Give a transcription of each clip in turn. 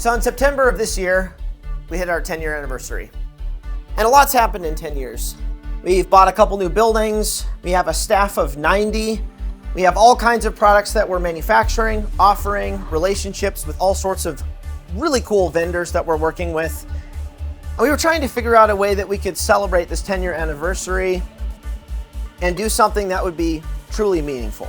So in September of this year, we hit our 10-year anniversary. And a lot's happened in 10 years. We've bought a couple new buildings. We have a staff of 90. We have all kinds of products that we're manufacturing, offering, relationships with all sorts of really cool vendors that we're working with. And we were trying to figure out a way that we could celebrate this 10-year anniversary and do something that would be truly meaningful.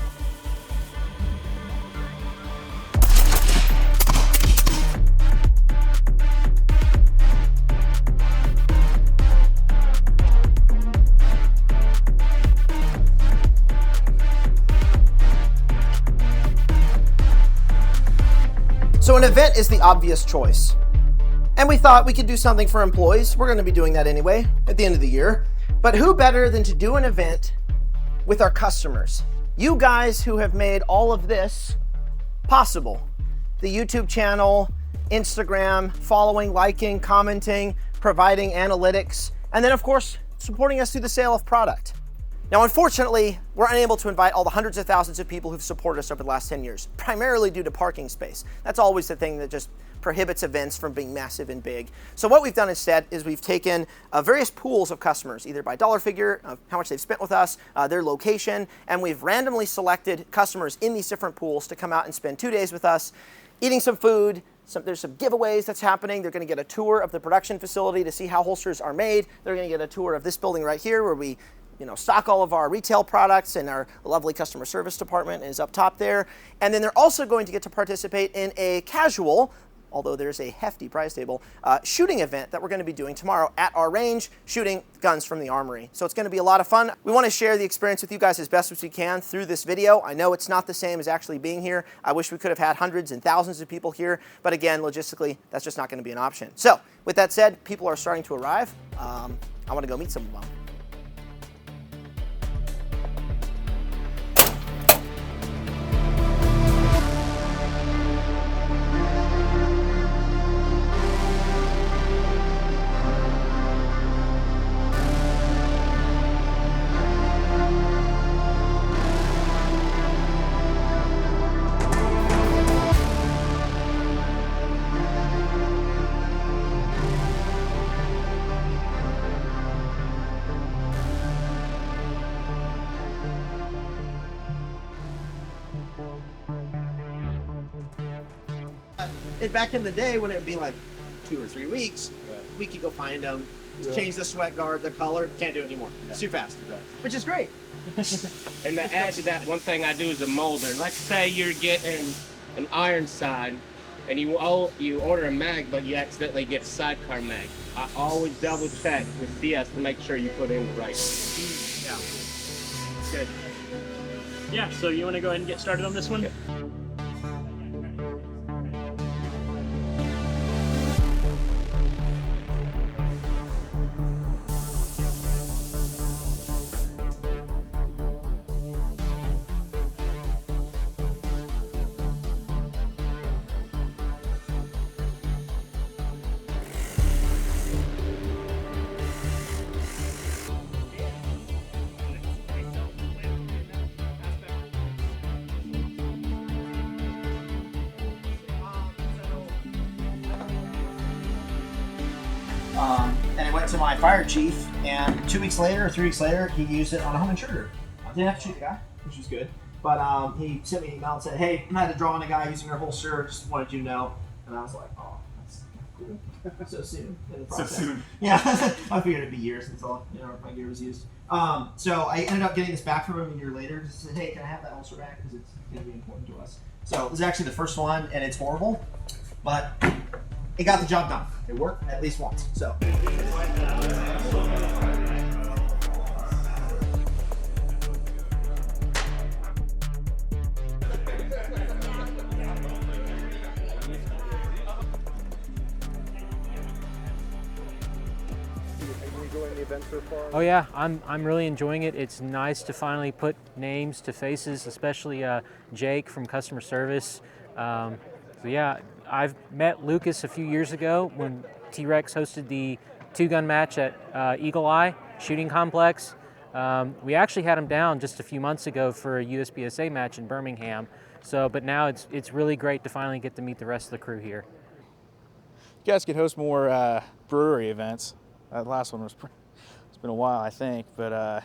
So an event is the obvious choice. And we thought we could do something for employees. We're going to be doing that anyway at the end of the year. But who better than to do an event with our customers? You guys who have made all of this possible. The YouTube channel, Instagram, following, liking, commenting, providing analytics, and then of course, supporting us through the sale of product. Now, unfortunately, we're unable to invite all the hundreds of thousands of people who've supported us over the last 10 years, primarily due to parking space. That's always the thing that just prohibits events from being massive and big. So what we've done instead is we've taken various pools of customers, either by dollar figure, of how much they've spent with us, their location, and we've randomly selected customers in these different pools to come out and spend 2 days with us, eating some food. There's some giveaways that's happening. They're going to get a tour of the production facility to see how holsters are made. They're going to get a tour of this building right here where we stock all of our retail products, and our lovely customer service department is up top there. And then they're also going to get to participate in a casual, although there's a hefty prize table, shooting event that we're going to be doing tomorrow at our range, shooting guns from the armory. So it's going to be a lot of fun. We want to share the experience with you guys as best as we can through this video. I know it's not the same as actually being here. I wish we could have had hundreds and thousands of people here, but again, logistically, that's just not going to be an option. So with that said, people are starting to arrive. I want to go meet some of them. And back in the day when it would be like 2 or 3 weeks, we could go find them, change the sweat guard, the color. Can't do it anymore. It's too fast, which is great. And to add to that, one thing I do as a molder, let's say you're getting an iron side and you order a mag, but you accidentally get a sidecar mag. I always double check with CS to make sure you put in the right. Yeah. Good. Yeah, so you want to go ahead and get started on this one? Yeah. And it went to my fire chief, and 2 weeks later or 3 weeks later, he used it on a home intruder. I didn't have to shoot the guy, which was good. But he sent me an email and said, hey, I had to draw on a guy using your holster, just wanted you to know. And I was like, oh, that's cool. So soon in the process. So soon. Yeah, I figured it'd be years until my gear was used. So I ended up getting this back from him a year later. Just said, hey, can I have that holster back? Because it's going to be important to us. So this is actually the first one, and it's horrible. But it got the job done. It worked at least once. So. Oh yeah, I'm really enjoying it. It's nice to finally put names to faces, especially Jake from customer service. So yeah, I've met Lucas a few years ago when T.REX hosted the 2-gun match at Eagle Eye Shooting Complex. We actually had him down just a few months ago for a USPSA match in Birmingham. But now it's really great to finally get to meet the rest of the crew here. you guys could host more brewery events. That last one was it's been a while, I think, but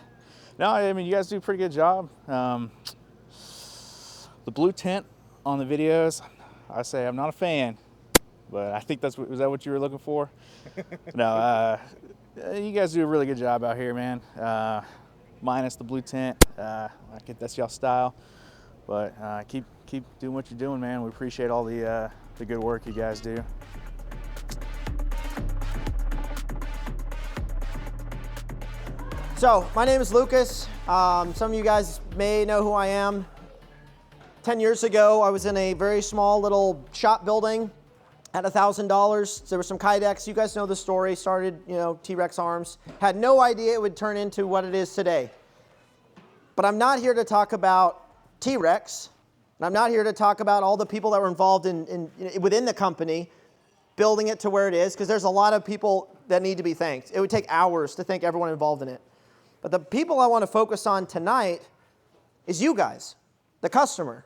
no, I mean, you guys do a pretty good job. The blue tint on the videos, I say I'm not a fan, but I think was that what you were looking for? No, you guys do a really good job out here, man. Minus the blue tint, that's y'all style, but keep doing what you're doing, man. We appreciate all the good work you guys do. So, my name is Lucas. Some of you guys may know who I am. 10 years ago, I was in a very small little shop building at $1,000. There were some Kydex. You guys know the story. Started, T.REX ARMS. Had no idea it would turn into what it is today. But I'm not here to talk about T.REX. And I'm not here to talk about all the people that were involved within the company building it to where it is, because there's a lot of people that need to be thanked. It would take hours to thank everyone involved in it. But the people I want to focus on tonight is you guys, the customer.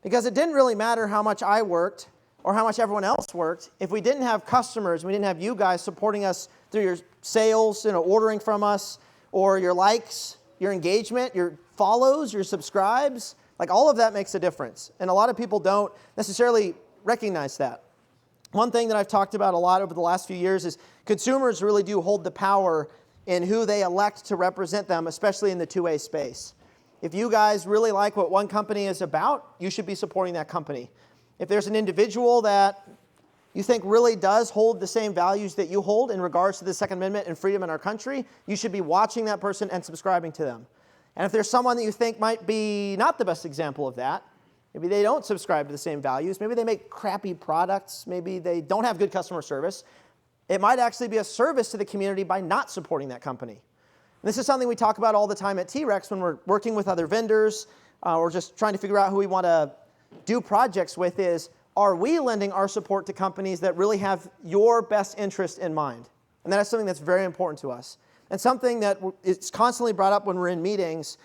Because it didn't really matter how much I worked or how much everyone else worked if we didn't have customers, we didn't have you guys supporting us through your sales, ordering from us, or your likes, your engagement, your follows, your subscribes. Like, all of that makes a difference. And a lot of people don't necessarily recognize that. One thing that I've talked about a lot over the last few years is consumers really do hold the power in who they elect to represent them, especially in the 2A space. If you guys really like what one company is about, you should be supporting that company. If there's an individual that you think really does hold the same values that you hold in regards to the Second Amendment and freedom in our country, you should be watching that person and subscribing to them. And if there's someone that you think might be not the best example of that, maybe they don't subscribe to the same values, maybe they make crappy products, maybe they don't have good customer service, it might actually be a service to the community by not supporting that company. And this is something we talk about all the time at T.REX when we're working with other vendors or just trying to figure out who we want to do projects with is, are we lending our support to companies that really have your best interest in mind? And that is something that's very important to us. And something that is constantly brought up when we're in meetings,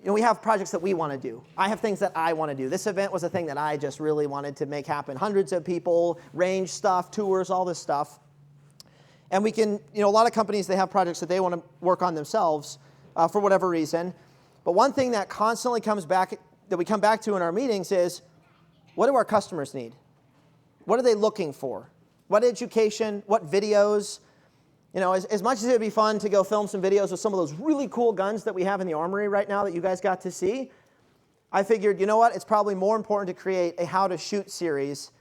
we have projects that we want to do. I have things that I want to do. This event was a thing that I just really wanted to make happen. Hundreds of people, range stuff, tours, all this stuff. And we can, a lot of companies, they have projects that they want to work on themselves for whatever reason. But one thing that constantly comes back, that we come back to in our meetings is, what do our customers need? What are they looking for? What education? What videos? As much as it would be fun to go film some videos with some of those really cool guns that we have in the armory right now that you guys got to see, I figured, it's probably more important to create a how to shoot series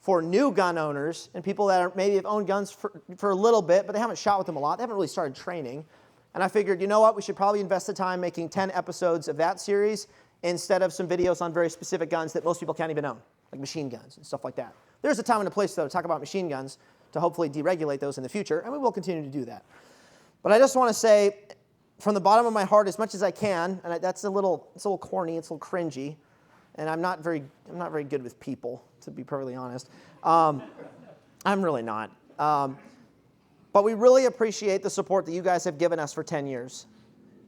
for new gun owners and people that maybe have owned guns for a little bit, but they haven't shot with them a lot. They haven't really started training. And I figured, we should probably invest the time making 10 episodes of that series instead of some videos on very specific guns that most people can't even own, like machine guns and stuff like that. There's a time and a place, though, to talk about machine guns to hopefully deregulate those in the future, and we will continue to do that. But I just want to say, from the bottom of my heart, as much as I can, and it's a little corny, it's a little cringy, and I'm not very good with people, to be perfectly honest. I'm really not. But we really appreciate the support that you guys have given us for 10 years,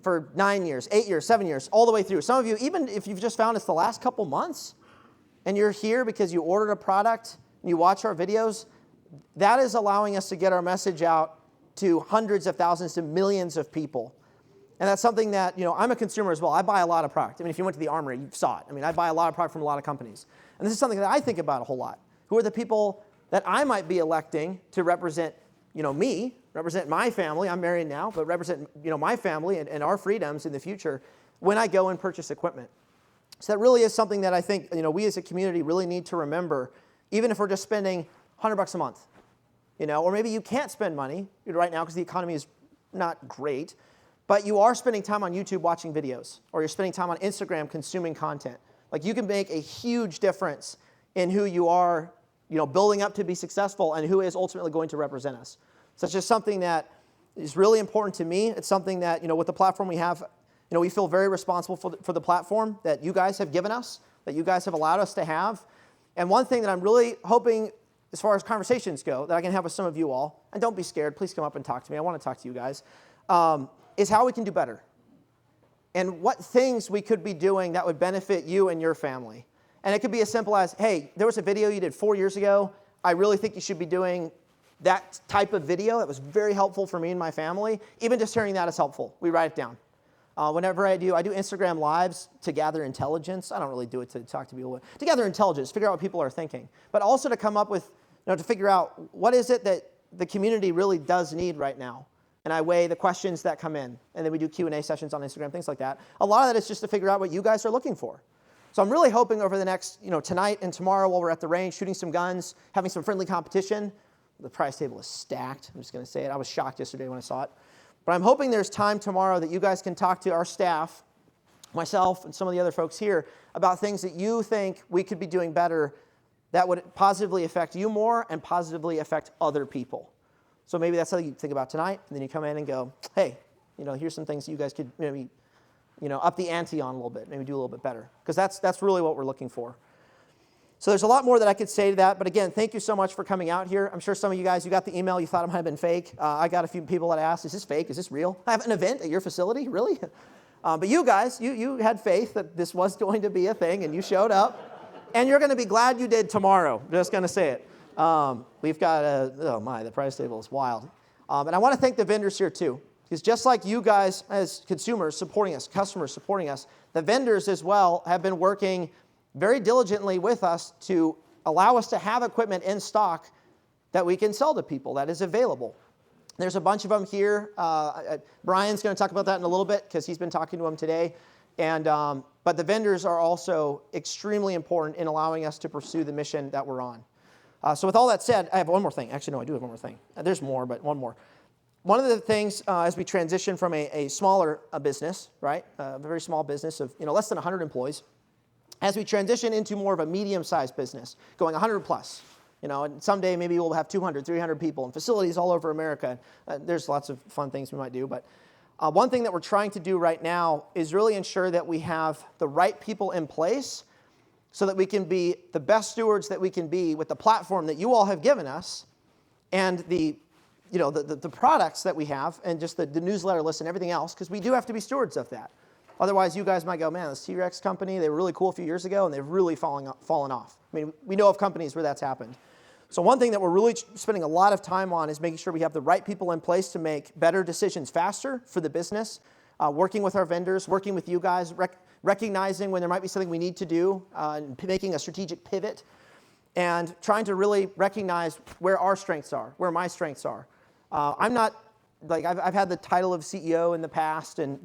for 9 years, 8 years, 7 years, all the way through. Some of you, even if you've just found us the last couple months, and you're here because you ordered a product, and you watch our videos, that is allowing us to get our message out to hundreds of thousands to millions of people. And that's something that, I'm a consumer as well. I buy a lot of product. If you went to the armory, you saw it. I buy a lot of product from a lot of companies. And this is something that I think about a whole lot. Who are the people that I might be electing to represent, me, represent my family? I'm married now, but represent, my family and our freedoms in the future when I go and purchase equipment. So that really is something that I think, we as a community really need to remember, even if we're just spending $100 a month, or maybe you can't spend money right now because the economy is not great. But you are spending time on YouTube watching videos, or you're spending time on Instagram consuming content. Like, you can make a huge difference in who you are, building up to be successful and who is ultimately going to represent us. So it's just something that is really important to me. It's something that, with the platform we have, we feel very responsible for the platform that you guys have given us, that you guys have allowed us to have. And one thing that I'm really hoping, as far as conversations go, that I can have with some of you all, and don't be scared, please come up and talk to me. I want to talk to you guys. Is how we can do better and what things we could be doing that would benefit you and your family. And it could be as simple as, hey, there was a video you did 4 years ago. I really think you should be doing that type of video. That was very helpful for me and my family. Even just hearing that is helpful. We write it down. Whenever I do Instagram lives to gather intelligence. I don't really do it to talk to people, to gather intelligence, figure out what people are thinking, but also to come up with, to figure out what is it that the community really does need right now. And I weigh the questions that come in, and then we do Q&A sessions on Instagram, things like that. A lot of that is just to figure out what you guys are looking for. So I'm really hoping over the next, tonight and tomorrow while we're at the range, shooting some guns, having some friendly competition. The prize table is stacked. I'm just going to say it. I was shocked yesterday when I saw it. But I'm hoping there's time tomorrow that you guys can talk to our staff, myself and some of the other folks here, about things that you think we could be doing better that would positively affect you more and positively affect other people. So maybe that's something you think about tonight, and then you come in and go, hey, here's some things you guys could maybe, up the ante on a little bit, maybe do a little bit better. Because that's really what we're looking for. So there's a lot more that I could say to that, but again, thank you so much for coming out here. I'm sure some of you guys, you got the email, you thought it might have been fake. I got a few people that asked, is this fake? Is this real? I have an event at your facility? Really? But you guys, you had faith that this was going to be a thing, and you showed up. And you're going to be glad you did tomorrow. Just going to say it. We've got the price table is wild. And I want to thank the vendors here too. Because just like you guys as consumers supporting us, customers supporting us, the vendors as well have been working very diligently with us to allow us to have equipment in stock that we can sell to people, that is available. There's a bunch of them here. Brian's going to talk about that in a little bit because he's been talking to them today. But the vendors are also extremely important in allowing us to pursue the mission that we're on. So with all that said, I have one more thing. Actually, no, I do have one more thing. There's more, but one more. One of the things as we transition from a smaller business, right, a very small business of less than 100 employees, as we transition into more of a medium-sized business, going 100 plus, and someday maybe we'll have 200, 300 people and facilities all over America. There's lots of fun things we might do, but one thing that we're trying to do right now is really ensure that we have the right people in place so that we can be the best stewards that we can be with the platform that you all have given us and the products that we have and just the newsletter list and everything else, because we do have to be stewards of that. Otherwise, you guys might go, man, this T.REX company, they were really cool a few years ago, and they've really fallen off. I mean, we know of companies where that's happened. So one thing that we're really spending a lot of time on is making sure we have the right people in place to make better decisions faster for the business, working with our vendors, working with you guys, recognizing when there might be something we need to do, and making a strategic pivot, and trying to really recognize where our strengths are, where my strengths are. I'm not... I've had the title of CEO in the past, and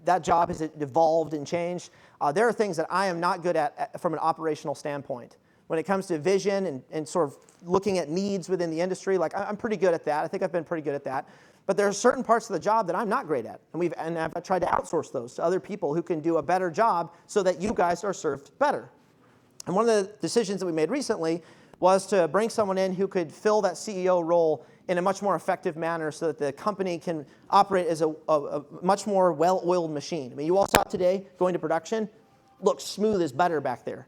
that job has evolved and changed. There are things that I am not good at from an operational standpoint. When it comes to vision and sort of looking at needs within the industry, I'm pretty good at that. I think I've been pretty good at that. But there are certain parts of the job that I'm not great at, and I've tried to outsource those to other people who can do a better job so that you guys are served better. And one of the decisions that we made recently was to bring someone in who could fill that CEO role in a much more effective manner so that the company can operate as a much more well-oiled machine. I mean, you all saw today going to production, looks smooth as butter back there.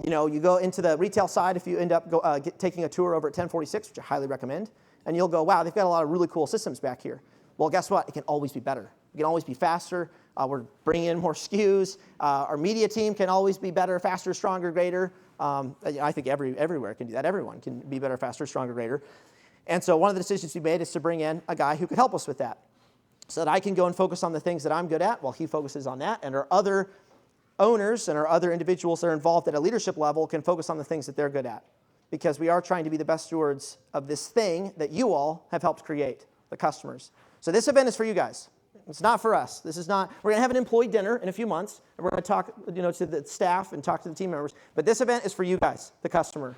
You go into the retail side if you end up taking a tour over at 1046, which I highly recommend, and you'll go, wow, they've got a lot of really cool systems back here. Well, guess what? It can always be better. It can always be faster. We're bringing in more SKUs. Our media team can always be better, faster, stronger, greater. I think everywhere can do that. Everyone can be better, faster, stronger, greater. And so one of the decisions we made is to bring in a guy who could help us with that so that I can go and focus on the things that I'm good at while he focuses on that, and our other owners and our other individuals that are involved at a leadership level can focus on the things that they're good at, because we are trying to be the best stewards of this thing that you all have helped create, the customers. So this event is for you guys. It's not for us. This is not. We're going to have an employee dinner in a few months, and we're going to talk, to the staff and talk to the team members. But this event is for you guys, the customer.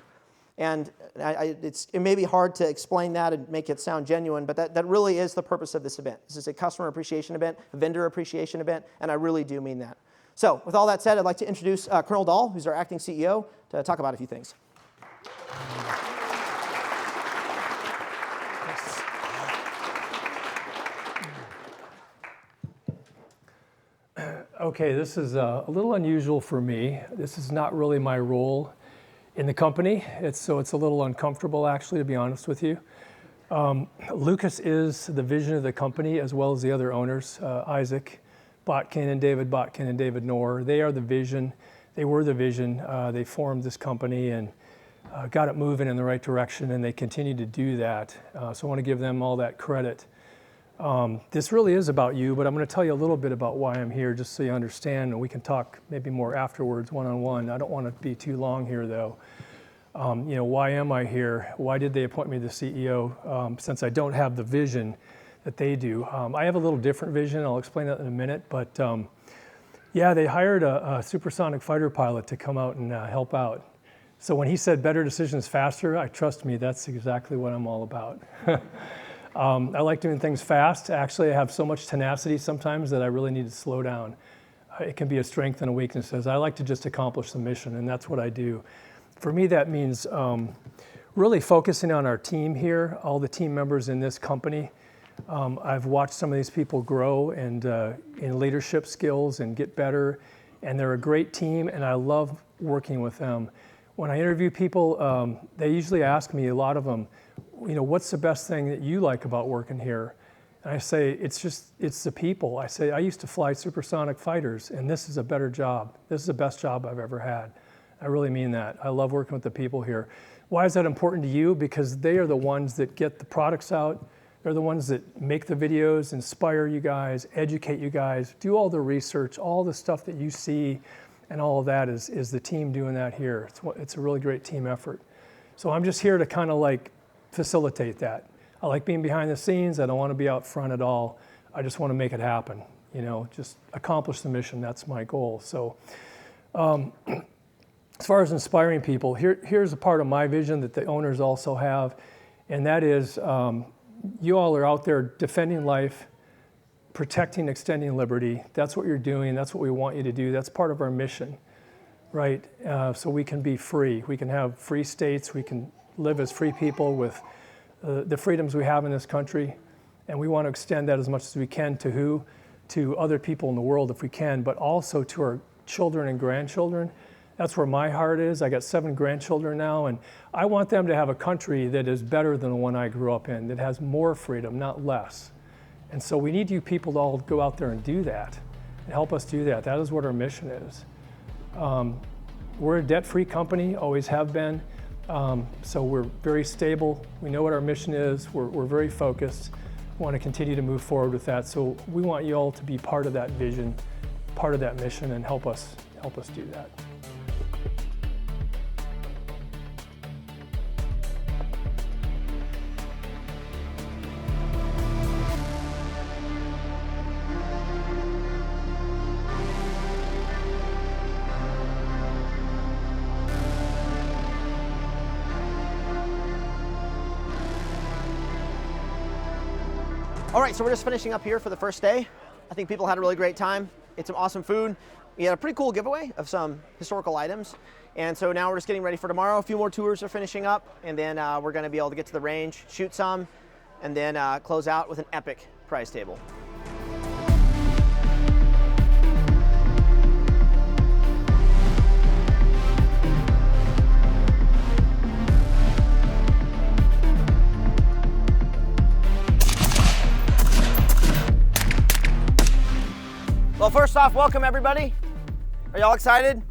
And it may be hard to explain that and make it sound genuine, but that really is the purpose of this event. This is a customer appreciation event, a vendor appreciation event, and I really do mean that. So with all that said, I'd like to introduce Colonel Dahl, who's our acting CEO, to talk about a few things. Okay, this is a little unusual for me. This is not really my role in the company. It's a little uncomfortable, actually, to be honest with you. Lucas is the vision of the company, as well as the other owners, Isaac Botkin and David Botkin and David Knorr. They are the vision. They were the vision. They formed this company, and got it moving in the right direction, and they continue to do that. So I want to give them all that credit. This really is about you, but I'm going to tell you a little bit about why I'm here, just so you understand, and we can talk maybe more afterwards, one-on-one. I don't want to be too long here, though. Why am I here? Why did they appoint me the CEO since I don't have the vision that they do? I have a little different vision. I'll explain that in a minute, but yeah, they hired a supersonic fighter pilot to come out and help out. So when he said better decisions faster, trust me, that's exactly what I'm all about. I like doing things fast. Actually, I have so much tenacity sometimes that I really need to slow down. It can be a strength and a weakness. As I like to just accomplish the mission, and that's what I do. For me, that means really focusing on our team here, all the team members in this company. I've watched some of these people grow and in leadership skills and get better, and they're a great team, and I love working with them. When I interview people, they usually ask me, a lot of them, what's the best thing that you like about working here? And I say, it's the people. I say, I used to fly supersonic fighters, and this is a better job. This is the best job I've ever had. I really mean that. I love working with the people here. Why is that important to you? Because they are the ones that get the products out. They're the ones that make the videos, inspire you guys, educate you guys, do all the research, all the stuff that you see, and all of that is the team doing that here. It's a really great team effort. So I'm just here to kind of like facilitate that. I like being behind the scenes. I don't want to be out front at all. I just want to make it happen, just accomplish the mission. That's my goal. So as far as inspiring people, here's a part of my vision that the owners also have, and that is you all are out there defending life, protecting, extending liberty. That's what you're doing. That's what we want you to do. That's part of our mission, right? So we can be free. We can have free states. We can live as free people with the freedoms we have in this country, and we want to extend that as much as we can to who? To other people in the world if we can, but also to our children and grandchildren. That's where my heart is. I got 7 grandchildren now, and I want them to have a country that is better than the one I grew up in, that has more freedom, not less. And so we need you people to all go out there and do that, and help us do that. That is what our mission is. We're a debt-free company, always have been. So we're very stable. We know what our mission is. We're very focused. We want to continue to move forward with that. So we want you all to be part of that vision, part of that mission, and help us do that. All right, so we're just finishing up here for the first day. I think people had a really great time. Ate some awesome food. We had a pretty cool giveaway of some historical items. And so now we're just getting ready for tomorrow. A few more tours are finishing up, and then we're gonna be able to get to the range, shoot some, and then close out with an epic prize table. Well, first off, welcome everybody. Are y'all excited?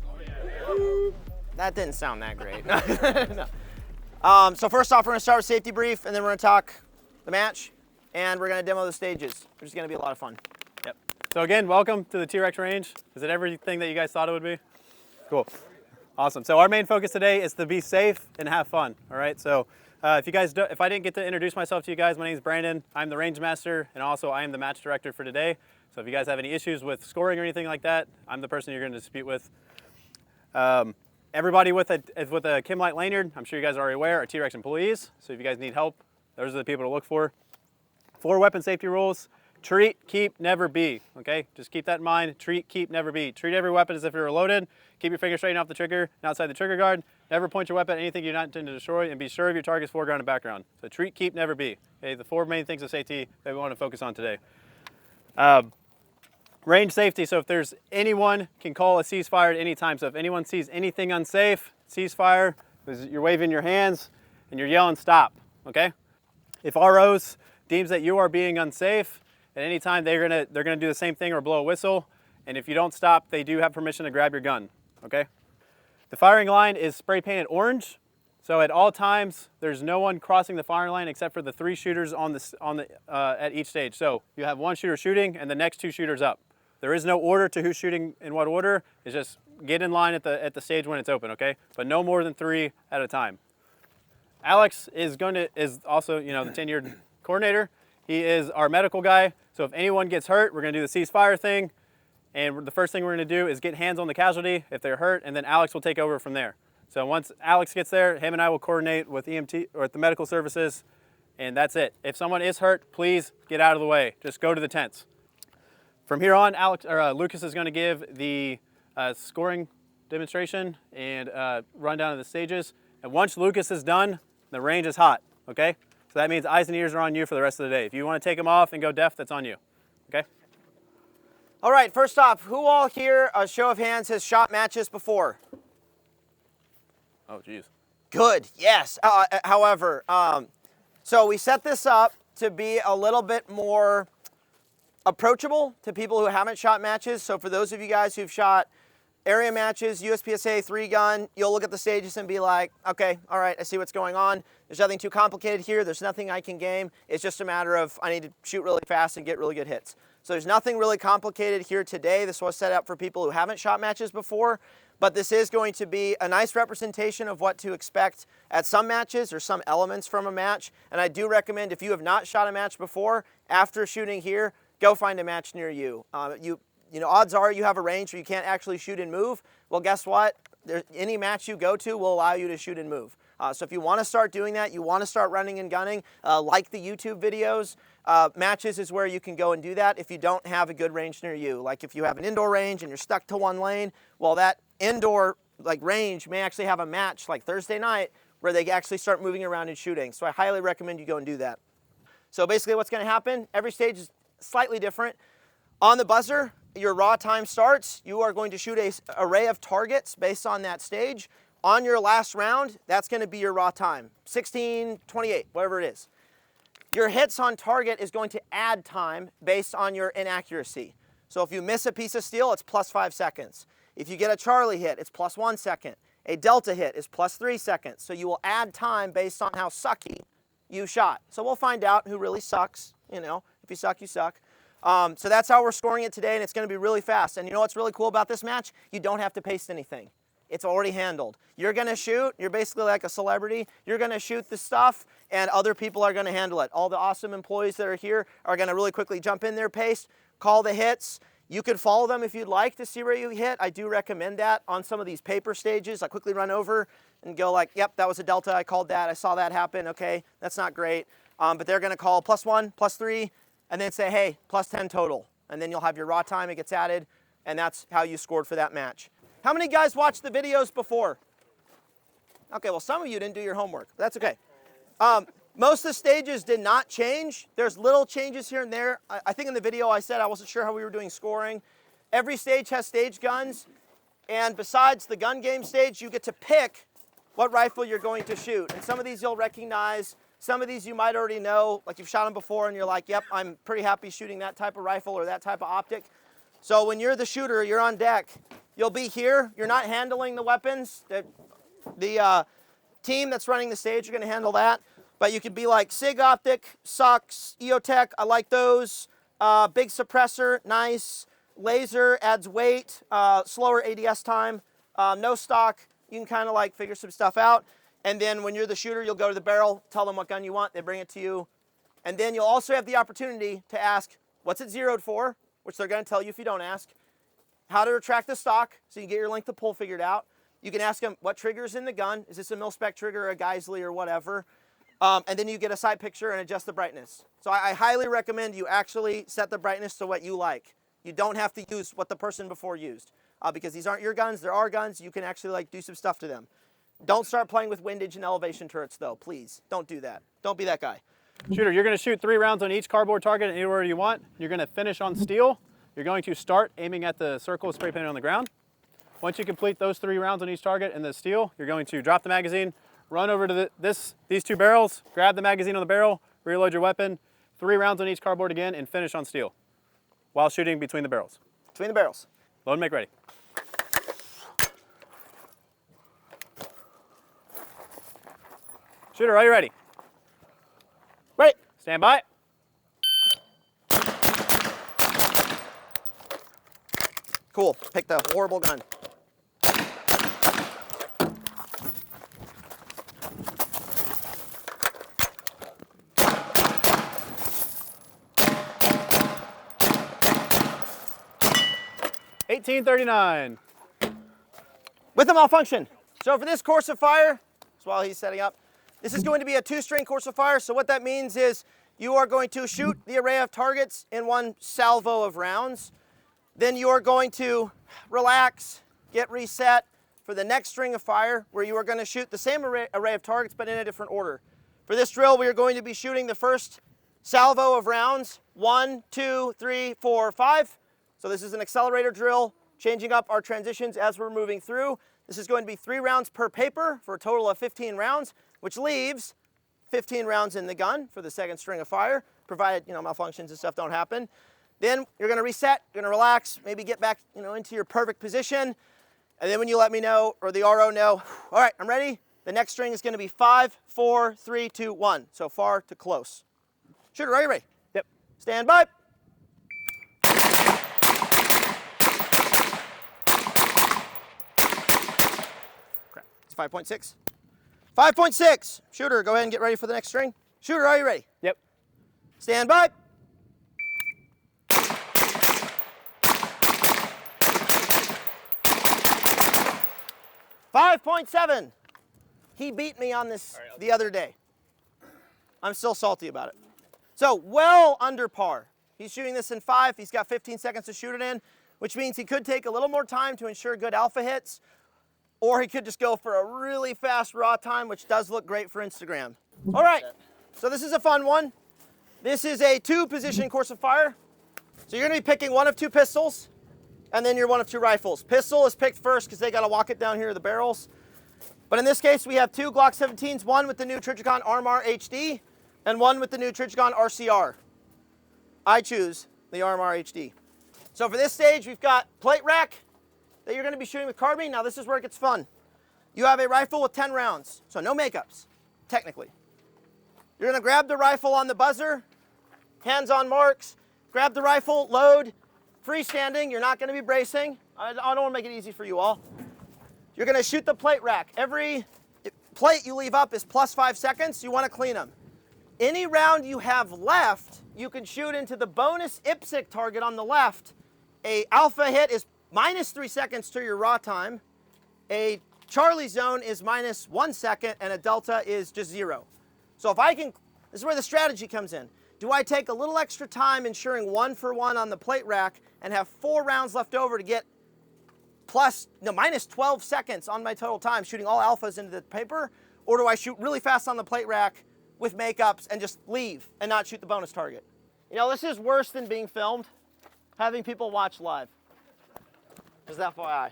Oh, yeah. That didn't sound that great. No. So first off, we're gonna start with safety brief, and then we're gonna talk the match, and we're gonna demo the stages, which is gonna be a lot of fun. Yep. So again, welcome to the T.REX range. Is it everything that you guys thought it would be? Cool. Awesome. So our main focus today is to be safe and have fun. All right. So if I didn't get to introduce myself to you guys, my name is Brandon. I'm the range master, and also I am the match director for today. So if you guys have any issues with scoring or anything like that, I'm the person you're going to dispute with. Everybody with a Kim Light lanyard, I'm sure you guys are already aware, are T.REX employees. So if you guys need help, those are the people to look for. 4 weapon safety rules: treat, keep, never be. Okay, just keep that in mind. Treat, keep, never be. Treat every weapon as if it were loaded. Keep your finger straight off the trigger and outside the trigger guard. Never point your weapon at anything you're not intending to destroy, and be sure of your target's foreground and background. So treat, keep, never be. Okay, the 4 main things of safety that we want to focus on today. Range safety, so if there's anyone can call a ceasefire at any time. So if anyone sees anything unsafe, ceasefire, you're waving your hands and you're yelling stop, okay? If ROs deems that you are being unsafe, at any time they're gonna do the same thing or blow a whistle, and if you don't stop, they do have permission to grab your gun, okay? The firing line is spray painted orange. So at all times, there's no one crossing the firing line except for the 3 shooters at each stage. So you have 1 shooter shooting and the next 2 shooters up. There is no order to who's shooting in what order. It's just get in line at the stage when it's open, okay? But no more than 3 at a time. Alex is also, you know, the tenured coordinator. He is our medical guy. So if anyone gets hurt, we're gonna do the ceasefire thing. And the first thing we're gonna do is get hands on the casualty if they're hurt, and then Alex will take over from there. So once Alex gets there, him and I will coordinate with EMT or with the medical services, and that's it. If someone is hurt, please get out of the way. Just go to the tents. From here on, Lucas is gonna give the scoring demonstration and rundown of the stages. And once Lucas is done, the range is hot, okay? So that means eyes and ears are on you for the rest of the day. If you want to take them off and go deaf, that's on you, okay? All right, first off, who all here, a show of hands, has shot matches before? Oh, geez. Good, yes. However, so we set this up to be a little bit more approachable to people who haven't shot matches. So for those of you guys who've shot area matches, USPSA 3-gun, you'll look at the stages and be like, okay, all right, I see what's going on. There's nothing too complicated here. There's nothing I can game. It's just a matter of I need to shoot really fast and get really good hits. So there's nothing really complicated here today. This was set up for people who haven't shot matches before, but this is going to be a nice representation of what to expect at some matches or some elements from a match. And I do recommend, if you have not shot a match before, after shooting here, go find a match near you. You know, odds are you have a range where you can't actually shoot and move. Well, guess what? Any match you go to will allow you to shoot and move. So if you want to start doing that, you want to start running and gunning, like the YouTube videos, matches is where you can go and do that if you don't have a good range near you. Like if you have an indoor range and you're stuck to one lane, well, that indoor range may actually have a match like Thursday night where they actually start moving around and shooting. So I highly recommend you go and do that. So basically what's going to happen, every stage is slightly different. On the buzzer, your raw time starts. You are going to shoot an array of targets based on that stage. On your last round, that's going to be your raw time, 16, 28, whatever it is. Your hits on target is going to add time based on your inaccuracy. So if you miss a piece of steel, it's plus 5 seconds. If you get a Charlie hit, it's plus 1 second. A Delta hit is plus 3 seconds. So you will add time based on how sucky you shot. So we'll find out who really sucks. You know, if you suck, you suck. So that's how we're scoring it today, and it's going to be really fast. And you know what's really cool about this match? You don't have to paste anything. It's already handled. You're going to shoot. You're basically like a celebrity. You're going to shoot the stuff, and other people are going to handle it. All the awesome employees that are here are going to really quickly jump in there, paste, call the hits. You could follow them if you'd like to see where you hit. I do recommend that on some of these paper stages. I quickly run over and go like, yep, that was a Delta. I called that. I saw that happen. Okay, that's not great. But they're going to call +1, +3, and then say, hey, +10 total. And then you'll have your raw time. It gets added, and that's how you scored for that match. How many guys watched the videos before? Okay, well, some of you didn't do your homework. That's okay. Most of the stages did not change. There's little changes here and there. I think in the video I said I wasn't sure how we were doing scoring. Every stage has stage guns, and besides the gun game stage, you get to pick what rifle you're going to shoot. And some of these you'll recognize. Some of these you might already know, like you've shot them before and you're like, yep, I'm pretty happy shooting that type of rifle or that type of optic. So when you're the shooter, you're on deck. You'll be here. You're not handling the weapons. The team that's running the stage, you're going to handle that. But you could be like SIG optic, sucks, EOTech, I like those. Big suppressor, nice. Laser adds weight, slower ADS time. No stock, you can kind of like figure some stuff out. And then when you're the shooter, you'll go to the barrel, tell them what gun you want, they bring it to you. And then you'll also have the opportunity to ask, what's it zeroed for? Which they're going to tell you if you don't ask. How to retract the stock, so you can get your length of pull figured out. You can ask them, what trigger's in the gun? Is this a mil-spec trigger or a Geisley or whatever? And then you get a side picture and adjust the brightness. So I highly recommend you actually set the brightness to what you like. You don't have to use what the person before used. Because these aren't your guns, they're our guns. You can actually like do some stuff to them. Don't start playing with windage and elevation turrets though, please. Don't do that. Don't be that guy. Shooter, you're going to shoot 3 rounds on each cardboard target anywhere you want. You're going to finish on steel. You're going to start aiming at the circle spray painted on the ground. Once you complete those 3 rounds on each target in the steel, you're going to drop the magazine, run over to these 2 barrels, grab the magazine on the barrel, reload your weapon, 3 rounds on each cardboard again, and finish on steel while shooting between the barrels. Between the barrels. Load and make ready. Shooter, are you ready? Ready. Stand by. Cool. Pick the horrible gun. $18.39. With a malfunction. So for this course of fire, that's while he's setting up, this is going to be a 2-string course of fire. So what that means is you are going to shoot the array of targets in one salvo of rounds. Then you are going to relax, get reset for the next string of fire, where you are going to shoot the same array of targets but in a different order. For this drill, we are going to be shooting the first salvo of rounds, 1, 2, 3, 4, 5. So this is an accelerator drill, changing up our transitions as we're moving through. This is going to be 3 rounds per paper for a total of 15 rounds, which leaves 15 rounds in the gun for the second string of fire, provided malfunctions and stuff don't happen. Then you're going to reset, you're going to relax, maybe get back into your perfect position. And then when you let me know, or the RO know, all right, I'm ready, the next string is going to be 5, 4, 3, 2, 1. So far to close. Shooter, are you ready? Yep. Stand by. Crap, it's 5.6. 5.6. Shooter, go ahead and get ready for the next string. Shooter, are you ready? Yep. Stand by. 5.7. He beat me on this the other day. I'm still salty about it. So well under par. He's shooting this in 5. He's got 15 seconds to shoot it in, which means he could take a little more time to ensure good alpha hits, or he could just go for a really fast raw time, which does look great for Instagram. All right, so this is a fun one. This is a 2-position course of fire. So you're going to be picking one of 2 pistols, and then your one of 2 rifles. Pistol is picked first because they got to walk it down here to the barrels. But in this case, we have 2 Glock 17s, one with the new Trijicon RMR HD, and one with the new Trijicon RCR. I choose the RMR HD. So for this stage, we've got plate rack that you're going to be shooting with carbine. Now this is where it gets fun. You have a rifle with 10 rounds, so no makeups, technically. You're going to grab the rifle on the buzzer, hands on marks, grab the rifle, load, freestanding. You're not going to be bracing. I don't want to make it easy for you all. You're going to shoot the plate rack. Every plate you leave up is plus 5 seconds. You want to clean them. Any round you have left, you can shoot into the bonus IPSC target on the left. A alpha hit is minus 3 seconds to your raw time. A Charlie zone is minus 1 second, and a delta is just 0. So if I can, this is where the strategy comes in. Do I take a little extra time ensuring 1 for 1 on the plate rack and have 4 rounds left over to get minus 12 seconds on my total time shooting all alphas into the paper? Or do I shoot really fast on the plate rack with makeups and just leave and not shoot the bonus target? This is worse than being filmed, having people watch live. Just FYI.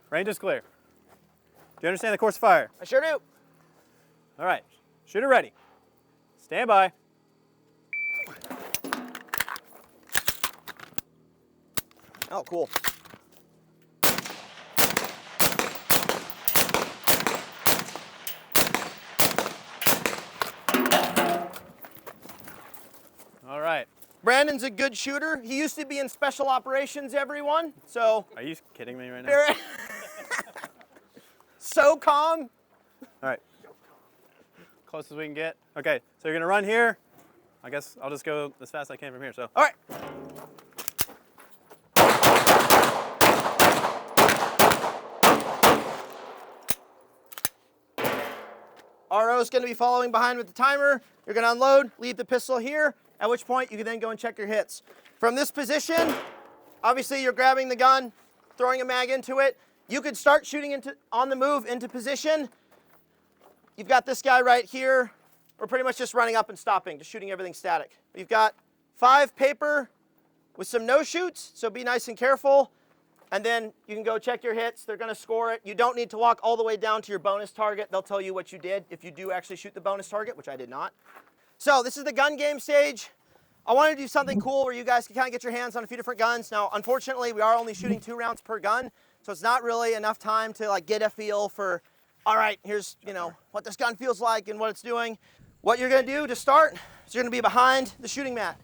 Range is clear. Do you understand the course of fire? I sure do. All right, shooter ready. Stand by. Oh, cool. All right. Brandon's a good shooter. He used to be in special operations, everyone. So. Are you kidding me right now? So calm. All right. Close as we can get. Okay, so you're gonna run here. I guess I'll just go as fast as I can from here, so. All right. RO is going to be following behind with the timer. You're going to unload, leave the pistol here, at which point you can then go and check your hits. From this position, obviously you're grabbing the gun, throwing a mag into it. You could start shooting on the move into position. You've got this guy right here. We're pretty much just running up and stopping, just shooting everything static. You've got 5 paper with some no-shoots, so be nice and careful. And then you can go check your hits. They're going to score it. You don't need to walk all the way down to your bonus target. They'll tell you what you did if you do actually shoot the bonus target, which I did not. So this is the gun game stage. I wanted to do something cool where you guys can kind of get your hands on a few different guns. Now, unfortunately, we are only shooting 2 rounds per gun, so it's not really enough time to get a feel for all right, here's, you know, what this gun feels like and what it's doing. What you're gonna do to start is you're gonna be behind the shooting mat.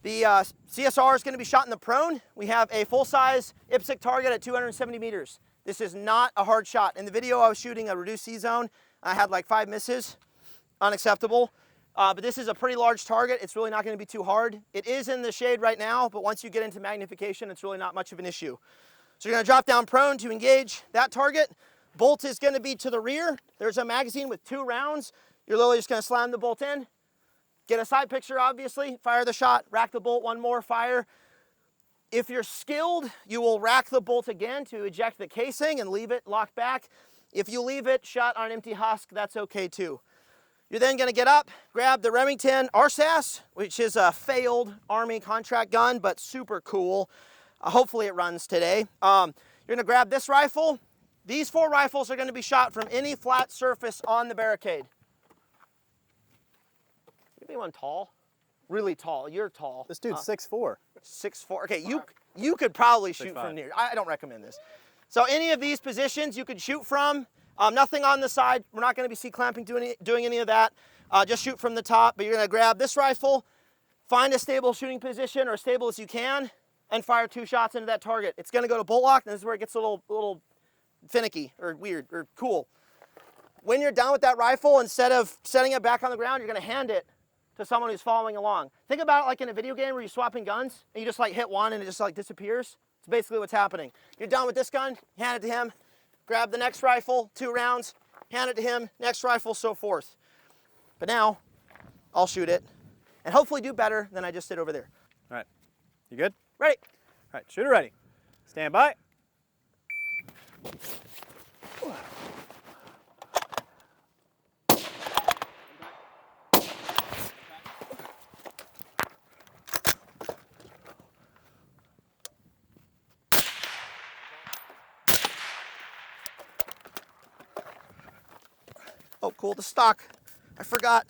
The CSR is gonna be shot in the prone. We have a full-size IPSC target at 270 meters. This is not a hard shot. In the video, I was shooting a reduced C-zone. I had like 5 misses, unacceptable. But this is a pretty large target. It's really not gonna be too hard. It is in the shade right now, but once you get into magnification, it's really not much of an issue. So you're gonna drop down prone to engage that target. Bolt is gonna be to the rear. There's a magazine with 2 rounds. You're literally just gonna slam the bolt in, get a side picture obviously, fire the shot, rack the bolt, 1 more, fire. If you're skilled, you will rack the bolt again to eject the casing and leave it locked back. If you leave it shot on an empty husk, that's okay too. You're then gonna get up, grab the Remington RSAS, which is a failed Army contract gun, but super cool. Hopefully it runs today. You're gonna grab this rifle. These 4 rifles are gonna be shot from any flat surface on the barricade. Anyone tall? Really tall, you're tall. This dude's 6'4". 6'4", okay, you could probably shoot 6'5". from near. I don't recommend this. So any of these positions you could shoot from. Nothing on the side. We're not gonna be C-clamping, doing any of that. Just shoot from the top, but you're gonna grab this rifle, find a stable shooting position, or as stable as you can, and fire 2 shots into that target. It's gonna go to bolt lock, and this is where it gets a little finicky, or weird, or cool. When you're done with that rifle, instead of setting it back on the ground, you're gonna hand it to someone who's following along. Think about it like in a video game where you're swapping guns, and you just like hit one and it just like disappears. It's basically what's happening. You're done with this gun, hand it to him, grab the next rifle, 2 rounds, hand it to him, next rifle, so forth. But now, I'll shoot it, and hopefully do better than I just did over there. All right, you good? Ready. All right, shooter ready. Stand by. Oh, cool, the stock. I forgot.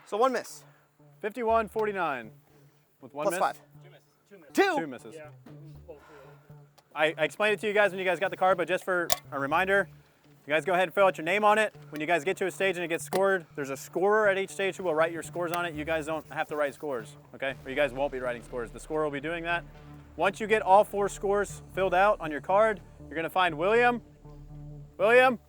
So 1 miss. 51-49 with 1 Plus miss. 5. 2 misses. Yeah. I explained it to you guys when you guys got the card, but just for a reminder, you guys go ahead and fill out your name on it. When you guys get to a stage and it gets scored, there's a scorer at each stage who will write your scores on it. You guys don't have to write scores, okay? Or you guys won't be writing scores. The scorer will be doing that. Once you get all 4 scores filled out on your card, you're gonna find William. William?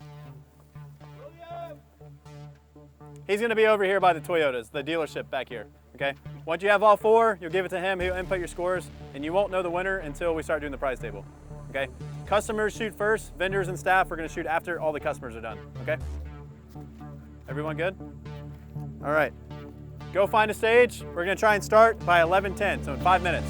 He's gonna be over here by the Toyotas, the dealership back here, okay? Once you have all 4, you'll give it to him, he'll input your scores, and you won't know the winner until we start doing the prize table, okay? Customers shoot first, vendors and staff are gonna shoot after all the customers are done, okay? Everyone good? All right, go find a stage. We're gonna try and start by 11:10, so in 5 minutes.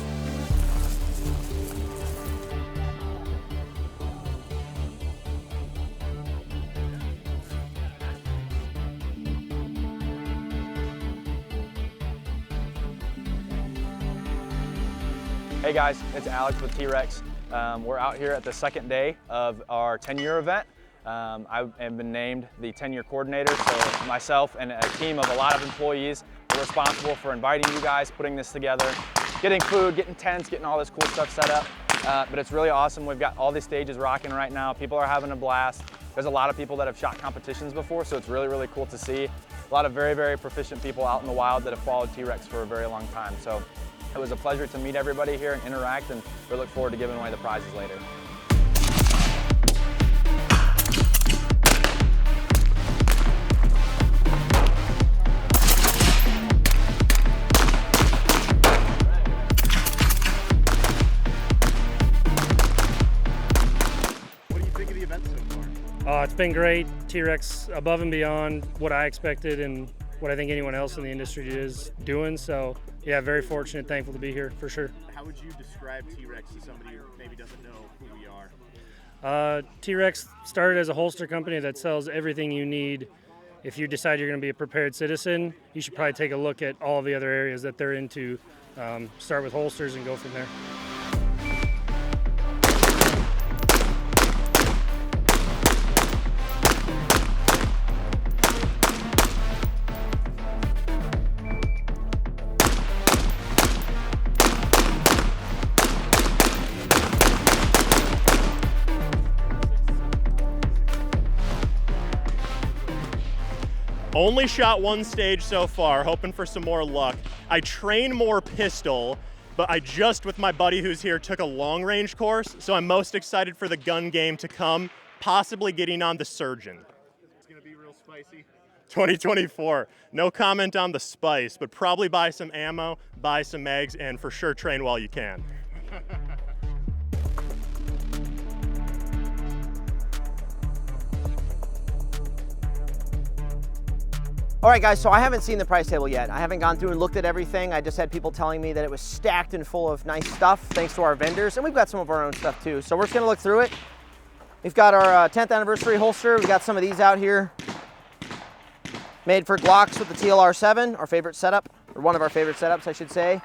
Hey guys, it's Alex with T.REX. We're out here at the 2nd day of our 10-year event. I have been named the 10-year coordinator, so myself and a team of a lot of employees are responsible for inviting you guys, putting this together, getting food, getting tents, getting all this cool stuff set up. But it's really awesome. We've got all these stages rocking right now. People are having a blast. There's a lot of people that have shot competitions before, so it's really, really cool to see. A lot of very, very proficient people out in the wild that have followed T.REX for a very long time. So it was a pleasure to meet everybody here and interact, and we look forward to giving away the prizes later. What do you think of the event so far? It's been great. T.REX above and beyond what I expected and what I think anyone else in the industry is doing. So yeah, very fortunate, thankful to be here for sure. How would you describe T.REX to somebody who maybe doesn't know who we are? T.REX started as a holster company that sells everything you need. If you decide you're going to be a prepared citizen, you should probably take a look at all the other areas that they're into. Start with holsters and go from there. Only shot one stage so far, hoping for some more luck. I train more pistol, but I just, with my buddy who's here, took a long range course, so I'm most excited for the gun game to come, possibly getting on the Surgeon. It's gonna be real spicy. 2024, no comment on the spice, but probably buy some ammo, buy some mags, and for sure train while you can. All right, guys, so I haven't seen the price table yet. I haven't gone through and looked at everything. I just had people telling me that it was stacked and full of nice stuff, thanks to our vendors, and we've got some of our own stuff too. So we're just gonna look through it. We've got our 10th anniversary holster. We've got some of these out here. Made for Glocks with the TLR7, our favorite setup, or one of our favorite setups, I should say.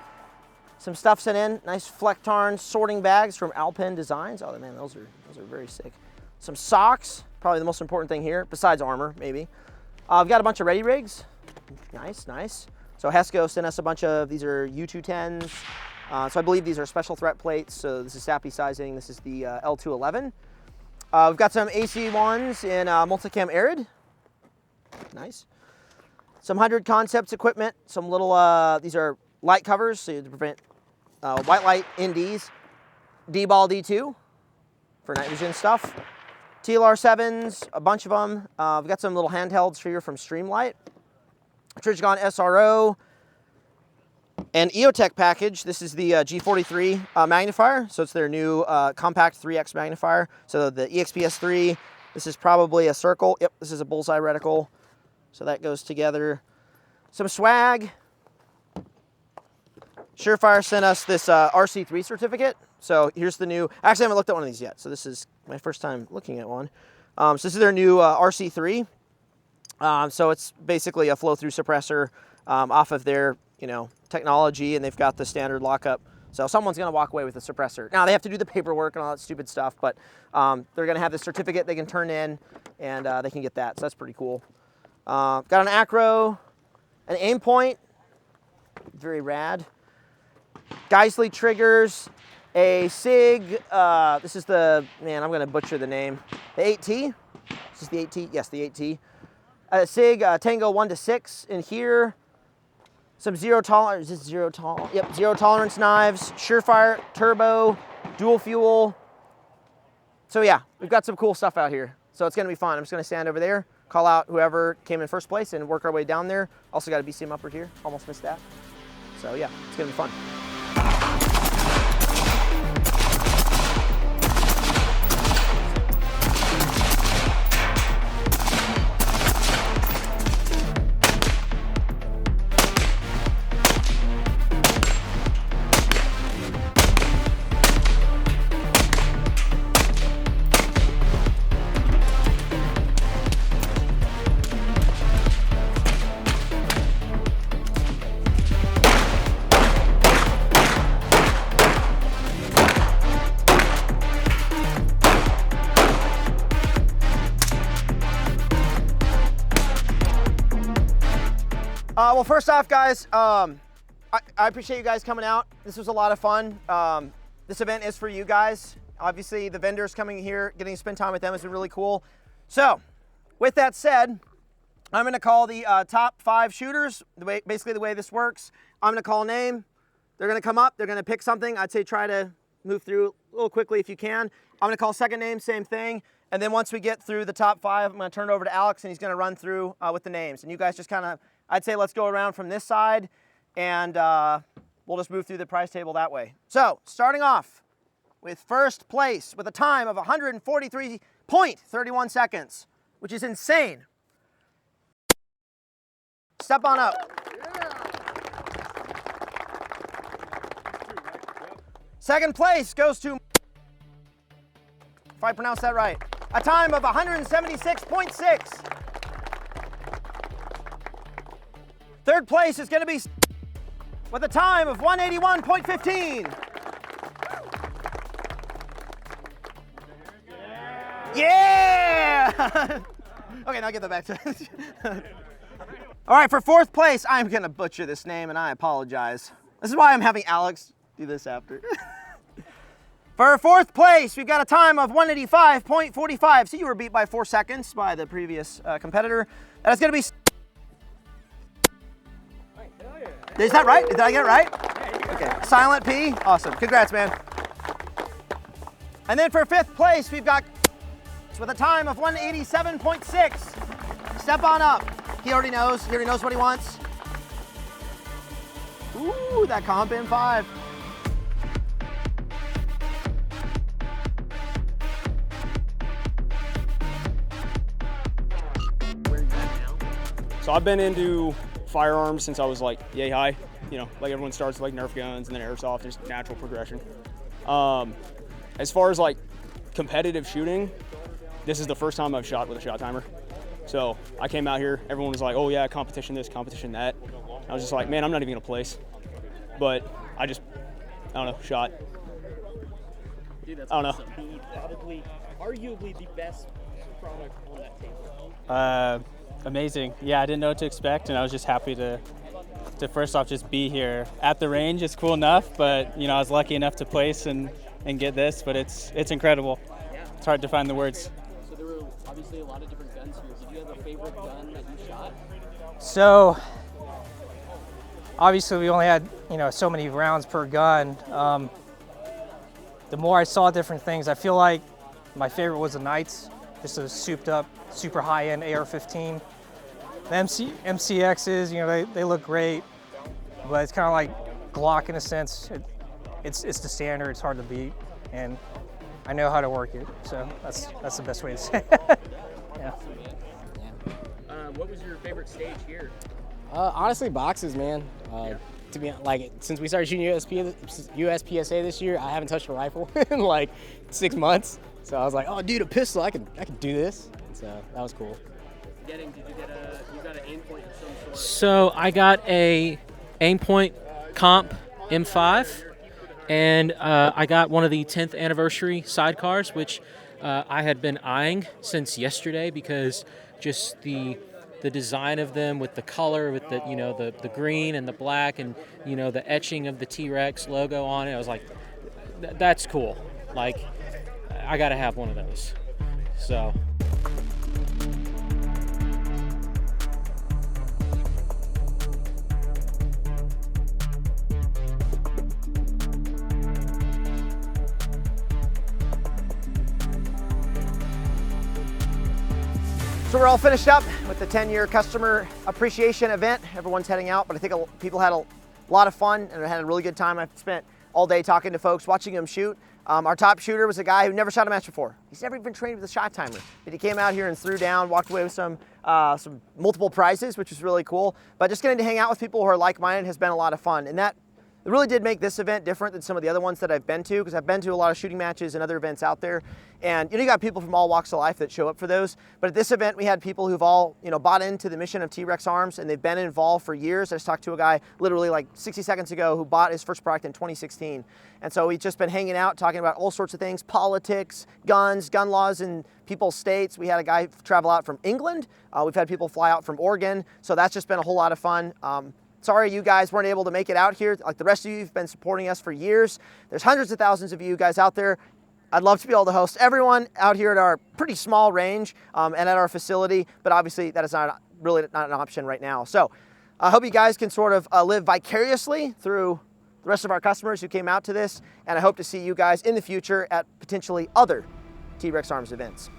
Some stuff sent in, nice Flectarn sorting bags from Alpine Designs. Oh man, those are very sick. Some socks, probably the most important thing here, besides armor, maybe. We've got a bunch of ready rigs. Nice, nice. So Hesco sent us a bunch of, these are U210s. So I believe these are special threat plates. So this is SAPI sizing. This is the L211. We've got some AC1s in Multicam Arid. Nice. Some 100 Concepts equipment. Some little, these are light covers so to prevent white light NDs. D-Ball D2 for night vision stuff. TLR7s, a bunch of them. We've got some little handhelds here from Streamlight. Trigon SRO. And EOTech package. This is the G43 magnifier. So it's their new compact 3X magnifier. So the EXPS3, this is probably a circle. Yep, this is a bullseye reticle. So that goes together. Some swag. Surefire sent us this RC3 certificate. So here's the new, actually I haven't looked at one of these yet. So this is my first time looking at one. So this is their new RC3. So it's basically a flow-through suppressor off of their, technology, and they've got the standard lockup. So someone's gonna walk away with a suppressor. Now they have to do the paperwork and all that stupid stuff, but they're gonna have this certificate they can turn in, and they can get that. So that's pretty cool. Got an Acro, an aim point, very rad. Geisley triggers, a SIG, this is the, man, I'm gonna butcher the name. The 8T, this is the 8T, yes, the 8T. SIG Tango 1 to 6 in here. Some zero tolerance, is this zero tolerance? Yep, zero tolerance knives, Surefire, turbo, dual fuel. So yeah, we've got some cool stuff out here. So it's gonna be fun. I'm just gonna stand over there, call out whoever came in first place and work our way down there. Also got a BCM upper here, almost missed that. So yeah, it's gonna be fun. Well, first off, guys, I appreciate you guys coming out. This was a lot of fun. This event is for you guys. Obviously, the vendors coming here, getting to spend time with them has been really cool. So, with that said, I'm going to call the top 5 shooters. Basically, the way this works, I'm going to call a name. They're going to come up. They're going to pick something. I'd say try to move through a little quickly if you can. I'm going to call second name, same thing. And then once we get through the top 5, I'm going to turn it over to Alex, and he's going to run through with the names. And you guys just kind of, I'd say let's go around from this side, and we'll just move through the prize table that way. So, starting off with first place with a time of 143.31 seconds, which is insane. Step on up. Second place goes to if I pronounce that right. A time of 176.6. Third place is gonna be with a time of 181.15. Yeah! Okay, now get that back to All right, for fourth place, I'm gonna butcher this name and I apologize. This is why I'm having Alex do this after. For fourth place, we've got a time of 185.45. So you were beat by 4 seconds by the previous competitor. That is gonna be... Is that right? Did I get it right? Okay, silent P, awesome, congrats, man. And then for fifth place, we've got with a time of 187.6. Step on up. He already knows what he wants. Ooh, that comp M5. So I've been into firearms since I was like yay high. You know, like everyone starts with like Nerf guns and then airsoft, just natural progression. As far as like competitive shooting, this is the first time I've shot with a shot timer. So I came out here, everyone was like, oh yeah, competition this, competition that. I was just like, man, I'm not even gonna place. But I don't know, shot. Dude, that's I don't awesome. Probably, arguably the best product on that table. Amazing. Yeah, I didn't know what to expect, and I was just happy to first off just be here at the range. It's cool enough, but you know, I was lucky enough to place and get this, but it's incredible. Yeah. It's hard to find the words. So there were obviously a lot of different guns here. Did you have a favorite gun that you shot? So obviously we only had, you know, so many rounds per gun. The more I saw different things, I feel like my favorite was the Knights, just a souped up, super high-end AR-15. The MCXs, you know, they look great, but it's kind of like Glock in a sense. It's the standard, it's hard to beat, and I know how to work it, so that's the best way to say it. Yeah. What was your favorite stage here? Honestly, boxes, man. To be like, since we started shooting USPSA this year, I haven't touched a rifle in like 6 months. So I was like, oh, dude, a pistol, I can do this. So that was cool. Did you got an aim point of some sort? So I got a aim point comp M5, and I got one of the 10th anniversary sidecars, which I had been eyeing since yesterday because just the design of them with the color, with the the green and the black, and the etching of the T.REX logo on it. I was like, that's cool. Like, I gotta have one of those. So. So we're all finished up with the 10-year customer appreciation event. Everyone's heading out, but I think people had a lot of fun and had a really good time. I've spent all day talking to folks, watching them shoot. Our top shooter was a guy who never shot a match before. He's never even trained with a shot timer. But he came out here and threw down, walked away with some multiple prizes, which is really cool. But just getting to hang out with people who are like-minded has been a lot of fun. And that really did make this event different than some of the other ones that I've been to, because I've been to a lot of shooting matches and other events out there. And you got people from all walks of life that show up for those. But at this event, we had people who've all bought into the mission of T.REX Arms, and they've been involved for years. I just talked to a guy literally like 60 seconds ago who bought his first product in 2016. And so we've just been hanging out, talking about all sorts of things, politics, guns, gun laws in people's states. We had a guy travel out from England. We've had people fly out from Oregon. So that's just been a whole lot of fun. Sorry you guys weren't able to make it out here. Like the rest of you, you've been supporting us for years. There's hundreds of thousands of you guys out there. I'd love to be able to host everyone out here at our pretty small range and at our facility, but obviously that is really not an option right now. So I hope you guys can sort of live vicariously through the rest of our customers who came out to this, and I hope to see you guys in the future at potentially other T.REX Arms events.